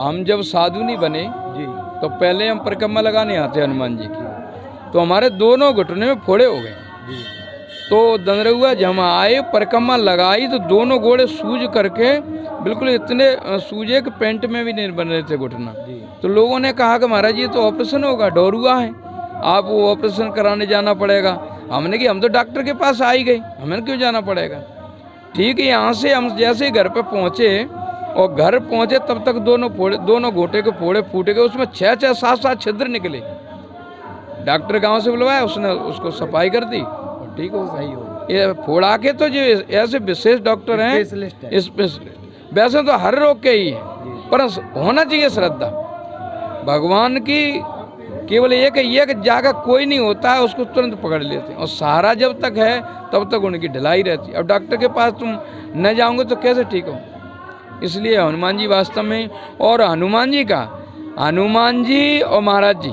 हम जब साधु नहीं बने जी तो पहले हम परिक्रमा लगाने आते हनुमान जी की, तो हमारे दोनों घुटने में फोड़े हो गए। जी तो दंदरुआ जब हम आए परिक्रमा लगाई तो दोनों घोड़े सूज करके बिल्कुल इतने सूजे के पेंट में भी नहीं बन रहे थे घुटना। जी तो लोगों ने कहा कि महाराज ये तो ऑपरेशन होगा, डोरुआ है, आप वो ऑपरेशन कराने जाना पड़ेगा। हमने कि हम तो डॉक्टर के पास आ ही गए, हमें क्यों जाना पड़ेगा। ठीक है, यहाँ से हम जैसे ही घर पे पहुँचे और घर पहुँचे तब तक दोनों घोटे के फोड़े फूट गए, उसमें 6-6 7-7 छिद्र निकले। डॉक्टर गांव से बुलवाया, उसने उसको सफाई कर दी और ठीक हो सही हो ये फोड़ा के। तो जो ऐसे विशेष डॉक्टर हैं, स्पेशलिस्ट है स्पेशलिस्ट वैसे तो हर रोग के ही है, पर होना चाहिए श्रद्धा भगवान की। केवल एक है ये कि जाकर कोई नहीं होता है उसको तुरंत पकड़ लेते हैं, और सहारा जब तक है तब तक उनकी ढिलाई रहती है। अब डॉक्टर के पास तुम न जाओगे तो कैसे ठीक हो। इसलिए हनुमान जी वास्तव में, और हनुमान जी और महाराज जी,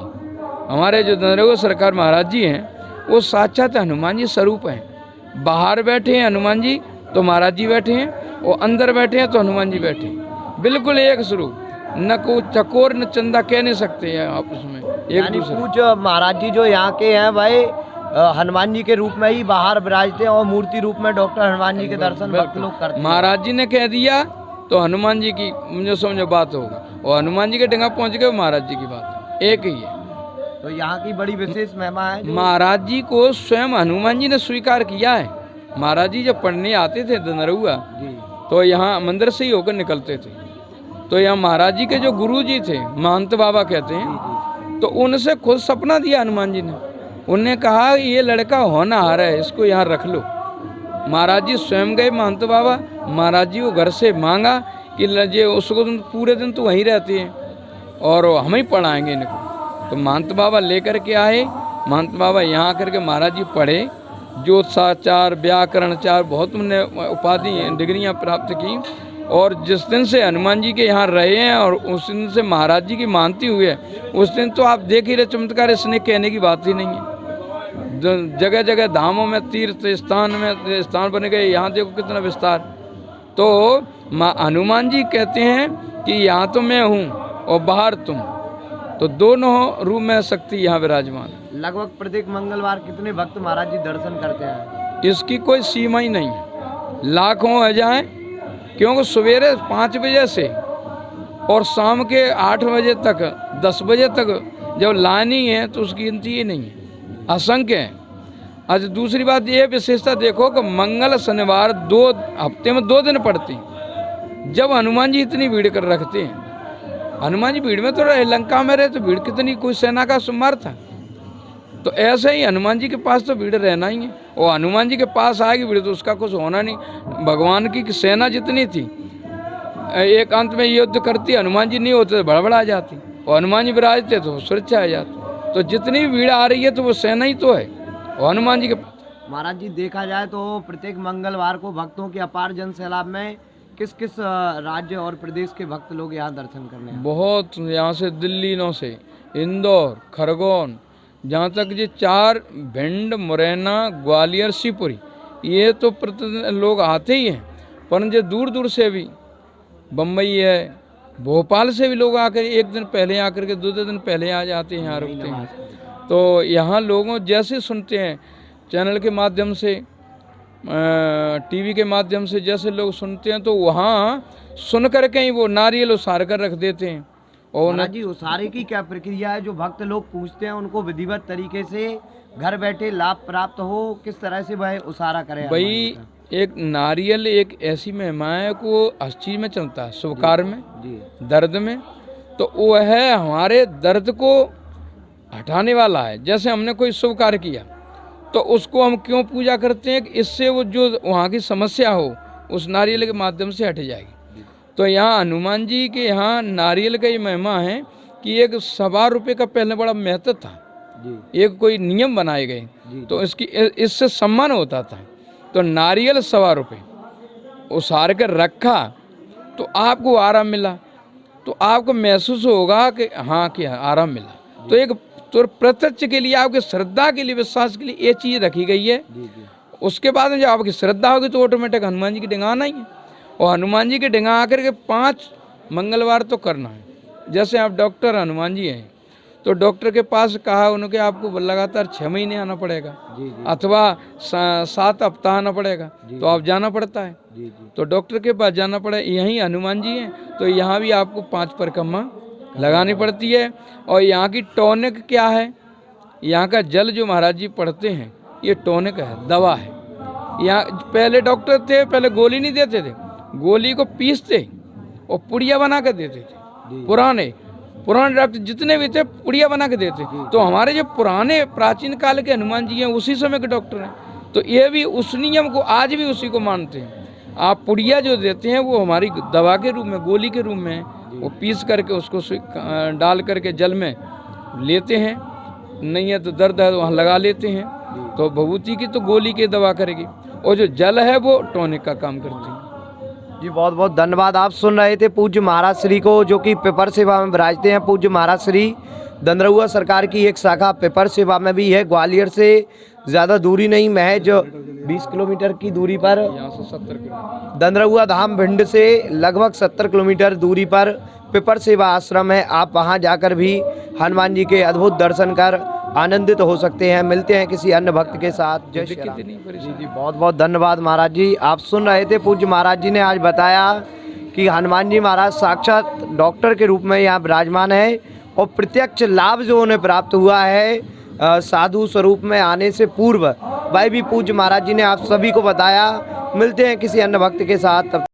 हमारे जो दंदरुआ सरकार महाराज जी हैं वो साक्षात हनुमान जी स्वरूप हैं। बाहर बैठे हैं हनुमान जी तो महाराज जी बैठे हैं, और अंदर बैठे हैं तो हनुमान जी बैठे हैं, बिल्कुल एक स्वरूप। न को चकोर न चंदा कह नहीं सकते हैं आपस में एक दूसरे। पूज्य महाराज जी जो यहाँ के हैं भाई हनुमान जी के रूप में ही बाहर विराजते हैं और मूर्ति रूप में डॉक्टर हनुमान जी के दर्शन भक्त लोग करते हैं। महाराज जी ने कह दिया तो हनुमान जी की मुझे समझो बात होगी, और हनुमान जी के डंगा पहुंच गए महाराज जी की बात एक ही है। तो यहाँ की बड़ी विशेष महिमा है। महाराज जी को स्वयं हनुमान जी ने स्वीकार किया है। महाराज जी जब पढ़ने आते थे दंदरुआ तो यहाँ मंदिर से ही होकर निकलते थे, तो यहाँ महाराज जी के जो गुरु जी थे महंत बाबा कहते हैं, तो उनसे खुद सपना दिया हनुमान जी ने। उन्होंने कहा ये लड़का होनहार है, इसको यहाँ रख लो। महाराज जी स्वयं गए महंत बाबा, महाराज जी को घर से मांगा कि लजे उसको तुम पूरे दिन तो वहीं रहते हैं और हम ही पढ़ाएंगे इनको। तो महंत बाबा लेकर के आए। महंत बाबा यहाँ आकर के महाराज जी पढ़े, ज्योतिषाचार व्याकरणाचार बहुत उन्होंने उपाधि डिग्रियाँ प्राप्त की। और जिस दिन से हनुमान जी के यहाँ रहे हैं और उस दिन से महाराज जी की मानती हुई है, उस दिन तो आप देख ही रहे चमत्कार, इसने कहने की बात ही नहीं है। जगह जगह धामों में तीर्थ स्थान बन गए, यहाँ देखो कितना विस्तार। तो हनुमान जी कहते हैं कि यहाँ तो मैं हूँ और बाहर तुम, तो दोनों रूप में शक्ति यहाँ विराजमान है। लगभग प्रत्येक मंगलवार कितने भक्त महाराज जी दर्शन करते हैं? इसकी कोई सीमा ही नहीं है, लाखों आ जाए, क्योंकि सवेरे 5 बजे से और शाम के 8 बजे तक 10 बजे तक जब लानी है तो उसकी गिनती ही नहीं है, असंख्य है। अच्छा दूसरी बात ये विशेषता देखो कि मंगल शनिवार 2 हफ्ते में 2 दिन पड़ते हैं, जब हनुमान जी इतनी भीड़ कर रखते हैं। हनुमान जी भीड़ में तो रहे, लंका में रहे तो भीड़ कितनी, कोई सेना का सुमार था। तो ऐसे ही हनुमान जी के पास तो भीड़ रहना ही है, और हनुमान जी के पास आएगी भीड़ तो उसका कुछ होना नहीं। भगवान की सेना जितनी थी एक अंत में युद्ध करती, हनुमान जी नहीं होते तो भड़बड़ा जाती, और हनुमान जी विराजते तो सुरक्षा आ जाती। तो जितनी भीड़ आ रही है तो वो सेना ही तो है, और हनुमान जी के। महाराज जी देखा जाए तो प्रत्येक मंगलवार को भक्तों के अपार जन सैलाब में किस किस राज्य और प्रदेश के भक्त लोग यहाँ दर्शन करने हैं? बहुत, यहाँ से दिल्ली नौ से इंदौर, खरगोन, जहाँ तक ये 4 भिंड, मुरैना, ग्वालियर, शिवपुरी, ये तो प्रतिदिन लोग आते ही हैं। पर जो दूर दूर से भी, बम्बई है, भोपाल से भी लोग आकर एक दिन पहले आकर के 2 दिन पहले आ जाते हैं, यहाँ रुकते हैं। तो यहाँ लोगों जैसे सुनते हैं चैनल के माध्यम से, टीवी के माध्यम से जैसे लोग सुनते हैं, तो वहाँ सुन कर के ही वो नारियल उसार कर रख देते हैं। और महाराज जी उसारे की क्या प्रक्रिया है? जो भक्त लोग पूछते हैं उनको विधिवत तरीके से घर बैठे लाभ प्राप्त हो, किस तरह से वह उसारा करें? भाई एक नारियल एक ऐसी महिमा है को हर चीज में चलता है, शुभ कार्य में जी, दर्द में, तो वो है हमारे दर्द को हटाने वाला है। जैसे हमने कोई शुभ कार्य किया तो उसको हम क्यों पूजा करते हैं कि इससे वो जो वहाँ की समस्या हो उस नारियल के माध्यम से हट जाएगी। तो यहाँ हनुमान जी के यहाँ नारियल का ये महिमा है कि एक 1.25 रुपये का पहले बड़ा महत्व था जी। एक कोई नियम बनाए गए तो इससे सम्मान होता था। तो नारियल 1.25 रुपये उसार कर रखा तो आपको आराम मिला, तो आपको महसूस होगा कि हाँ कि आराम मिला। तो एक तो प्रत्यक्ष के लिए, आपके श्रद्धा के लिए, विश्वास के लिए ये चीज़ रखी गई है। उसके बाद में जब आपकी श्रद्धा होगी तो ऑटोमेटिक हनुमान जी की डिंगा आना ही है। और हनुमान जी के डिंगा आकर के 5 मंगलवार तो करना है। जैसे आप डॉक्टर हनुमान जी हैं, तो डॉक्टर के पास कहा उन्होंने आपको लगातार 6 महीने आना पड़ेगा, जी जी अथवा 7 हफ्ता आना पड़ेगा, जी, तो आप जाना पड़ता है। जी जी तो डॉक्टर के पास जाना पड़े, यहीं हनुमान जी हैं, तो यहाँ भी आपको 5 परिक्रमा लगानी पड़ती है। और यहाँ की टॉनिक क्या है, यहाँ का जल जो महाराज जी पढ़ते हैं, ये टॉनिक है, दवा है। यहाँ पहले डॉक्टर थे, पहले गोली नहीं देते थे, गोली को पीसते और पुड़िया बना कर देते थे। पुराने डॉक्टर जितने भी थे पुड़िया बना के देते। तो हमारे जो पुराने प्राचीन काल के हनुमान जी हैं, उसी समय के डॉक्टर हैं, तो ये भी उस नियम को आज भी उसी को मानते हैं। आप पुड़िया जो देते हैं वो हमारी दवा के रूप में, गोली के रूप में है, वो पीस करके उसको डाल करके जल में लेते हैं, नहीं है तो दर्द है तो वहाँ लगा लेते हैं। तो भभूति की तो गोली की दवा करेगी, और जो जल है वो टॉनिक का काम करती है। जी, बहुत बहुत धन्यवाद। आप सुन रहे थे पूज्य महाराज श्री को, जो कि पेपर सेवा में विराजते हैं। पूज्य महाराज श्री दंदरहुआ सरकार की एक शाखा पेपर सेवा में भी है। ग्वालियर से ज़्यादा दूरी नहीं, महज 20 किलोमीटर की दूरी पर, यहाँ से 70 किलोमीटर दंदरहुआ धाम भिंड से लगभग 70 किलोमीटर दूरी पर पेपर सेवा आश्रम है। आप वहां जाकर भी हनुमान जी के अद्भुत दर्शन कर आनंदित हो सकते हैं। मिलते हैं किसी अन्य भक्त के साथ। जय श्री राम। कितनी परेशानी। जी, बहुत बहुत धन्यवाद महाराज जी। आप सुन रहे थे पूज्य महाराज जी ने आज बताया कि हनुमान जी महाराज साक्षात डॉक्टर के रूप में यहाँ विराजमान है, और प्रत्यक्ष लाभ जो उन्हें प्राप्त हुआ है साधु स्वरूप में आने से पूर्व, वह भी पूज्य महाराज जी ने आप सभी को बताया। मिलते हैं किसी अन्य भक्त के साथ। तब